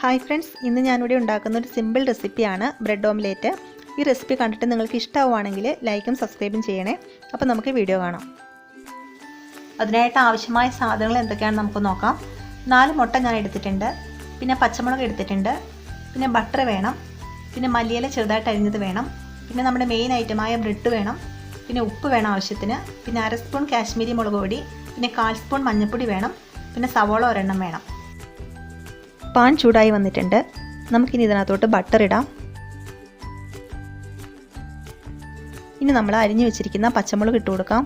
Hi friends, ഇന്ന് ഞാനിവിടെ ഉണ്ടാക്കുന്ന ഒരു സിമ്പിൾ റെസിപ്പിയാണ് ബ്രെഡ് ഓംലേറ്റ്. ഈ റെസിപ്പി കണ്ടിട്ട് നിങ്ങൾക്ക് ഇഷ്ടമാവുകയാണെങ്കിൽ ലൈക്കും സബ്സ്ക്രൈബും ചെയ്യണേ. അപ്പോൾ നമുക്ക് വീഡിയോ കാണാം. അതിനായിട്ട് ആവശ്യമായ സാധനങ്ങൾ എന്തൊക്കെയാണെന്ന് നമുക്ക് നോക്കാം. 4 മുട്ട ഞാൻ എടുത്തിട്ടുണ്ട്, പിന്നെ പച്ചമുളക് എടുത്തിട്ടുണ്ട്, പിന്നെ ബട്ടർ വേണം, പിന്നെ മല്ലിയില ചെറുതായിട്ട് അരിഞ്ഞത് വേണം, പിന്നെ നമ്മുടെ മെയിൻ ഐറ്റമായ ബ്രെഡ് വേണം, പിന്നെ ഉപ്പ് വേണം ആവശ്യത്തിന്, പിന്നെ 1/2 സ്പൂൺ കാശ്മീരി മുളക് പൊടി, പിന്നെ 1/4 സ്പൂൺ മഞ്ഞൾപ്പൊടി വേണം, പിന്നെ സവോള ഒരെണ്ണം വേണം. പാൻ ചൂടായി വന്നിട്ടുണ്ട്. നമുക്കിനി ഇതിനകത്തോട്ട് ബട്ടർ ഇടാം. ഇനി നമ്മൾ അരിഞ്ഞു വെച്ചിരിക്കുന്ന പച്ചമുളക് ഇട്ട് കൊടുക്കാം.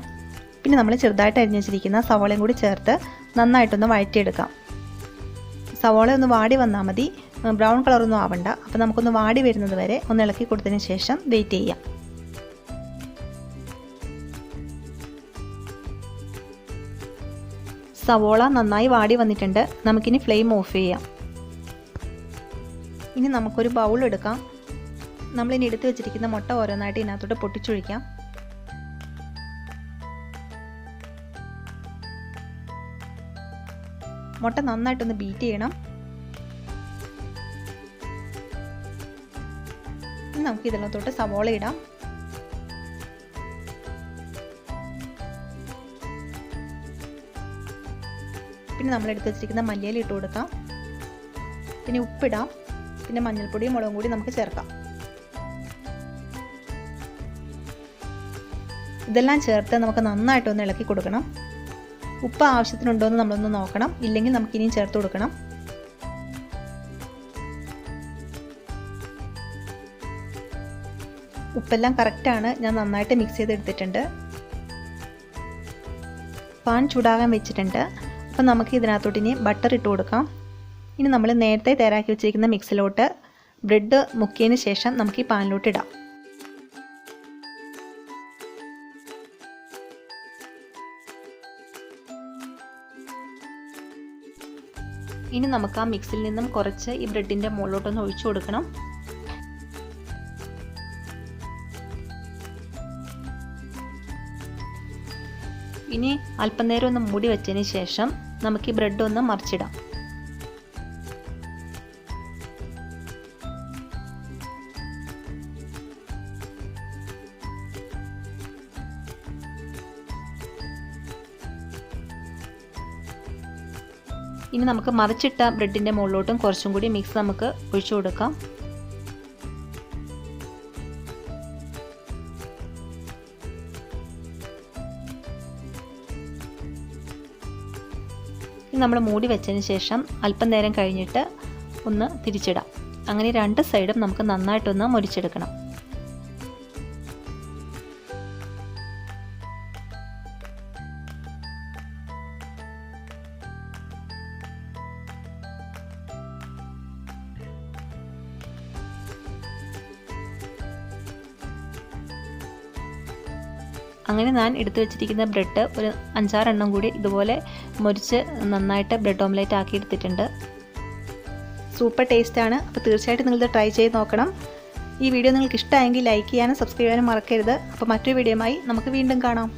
പിന്നെ നമ്മൾ ചെറുതായിട്ട് അരിഞ്ഞു വെച്ചിരിക്കുന്ന സവോളയും കൂടി ചേർത്ത് നന്നായിട്ടൊന്ന് വഴറ്റിയെടുക്കാം. സവോള ഒന്ന് വാടി വന്നാൽ മതി, ബ്രൗൺ കളറൊന്നും ആവണ്ട. അപ്പോൾ നമുക്കൊന്ന് വാടി വരുന്നത് വരെ ഒന്ന് ഇളക്കി കൊടുത്തതിന് ശേഷം വെയിറ്റ് ചെയ്യാം. സവോള നന്നായി വാടി വന്നിട്ടുണ്ട്. നമുക്കിനി ഫ്ലെയിം ഓഫ് ചെയ്യാം. ഇനി നമുക്കൊരു ബൗൾ എടുക്കാം. നമ്മളിനി എടുത്ത് വെച്ചിരിക്കുന്ന മുട്ട ഓരോന്നായിട്ട് ഇതിനകത്തോട്ട് പൊട്ടിച്ചൊഴിക്കാം. മുട്ട നന്നായിട്ടൊന്ന് ബീറ്റ് ചെയ്യണം. ഇനി നമുക്ക് ഇതിനകത്തോട്ട് സവോള ഇടാം. പിന്നെ നമ്മൾ എടുത്ത് വെച്ചിരിക്കുന്ന മല്ലിയില ഇട്ട് കൊടുക്കാം. പിന്നെ ഉപ്പിടാം, പിന്നെ മഞ്ഞൾപ്പൊടിയും മുളകും കൂടി നമുക്ക് ചേർക്കാം. ഇതെല്ലാം ചേർത്ത് നമുക്ക് നന്നായിട്ടൊന്ന് ഇളക്കി കൊടുക്കണം. ഉപ്പ് ആവശ്യത്തിനുണ്ടോ എന്ന് നമ്മളൊന്ന് നോക്കണം, ഇല്ലെങ്കിൽ നമുക്ക് ഇനിയും ചേർത്ത് കൊടുക്കണം. ഉപ്പെല്ലാം കറക്റ്റാണ്. ഞാൻ നന്നായിട്ട് മിക്സ് ചെയ്തെടുത്തിട്ടുണ്ട്. പാൻ ചൂടാകാൻ വെച്ചിട്ടുണ്ട്. അപ്പം നമുക്ക് ഇതിനകത്തോട്ട് ഇനി ബട്ടർ ഇട്ട് കൊടുക്കാം. ഇനി നമ്മൾ നേരത്തെ തയ്യാറാക്കി വെച്ചിരിക്കുന്ന മിക്സിലോട്ട് ബ്രെഡ് മുക്കിയതിന് ശേഷം നമുക്ക് ഈ പാനിലോട്ട് ഇടാം. ഇനി നമുക്ക് ആ മിക്സിൽ നിന്നും കുറച്ച് ഈ ബ്രെഡിൻ്റെ മുകളിലോട്ടൊന്ന് ഒഴിച്ചു കൊടുക്കണം. ഇനി അല്പനേരം ഒന്ന് മൂടി വെച്ചതിന് ശേഷം നമുക്ക് ഈ ബ്രെഡ് ഒന്ന് മറിച്ചിടാം. ഇനി നമുക്ക് മറിച്ചിട്ട ബ്രെഡിൻ്റെ മുകളിലോട്ടും കുറച്ചും കൂടി മിക്സ് നമുക്ക് ഒഴിച്ചു കൊടുക്കാം. ഇനി നമ്മൾ മൂടി വെച്ചതിന് ശേഷം അല്പം നേരം കഴിഞ്ഞിട്ട് ഒന്ന് തിരിച്ചിടാം. അങ്ങനെ 2 സൈഡും നമുക്ക് നന്നായിട്ടൊന്ന് മൊരിച്ചെടുക്കണം. അങ്ങനെ ഞാൻ എടുത്തു വെച്ചിരിക്കുന്ന ബ്രെഡ് ഒരു 5-6 എണ്ണം കൂടി ഇതുപോലെ മൊരിച്ച് നന്നായിട്ട് ബ്രെഡ് ഓംലേറ്റ് ആക്കി എടുത്തിട്ടുണ്ട്. സൂപ്പർ ടേസ്റ്റാണ്. അപ്പോൾ തീർച്ചയായിട്ടും നിങ്ങളിത് ട്രൈ ചെയ്ത് നോക്കണം. ഈ വീഡിയോ നിങ്ങൾക്ക് ഇഷ്ടമായെങ്കിൽ ലൈക്ക് ചെയ്യാനും സബ്സ്ക്രൈബ് ചെയ്യാനും മറക്കരുത്. അപ്പോൾ മറ്റൊരു വീഡിയോയുമായി നമുക്ക് വീണ്ടും കാണാം.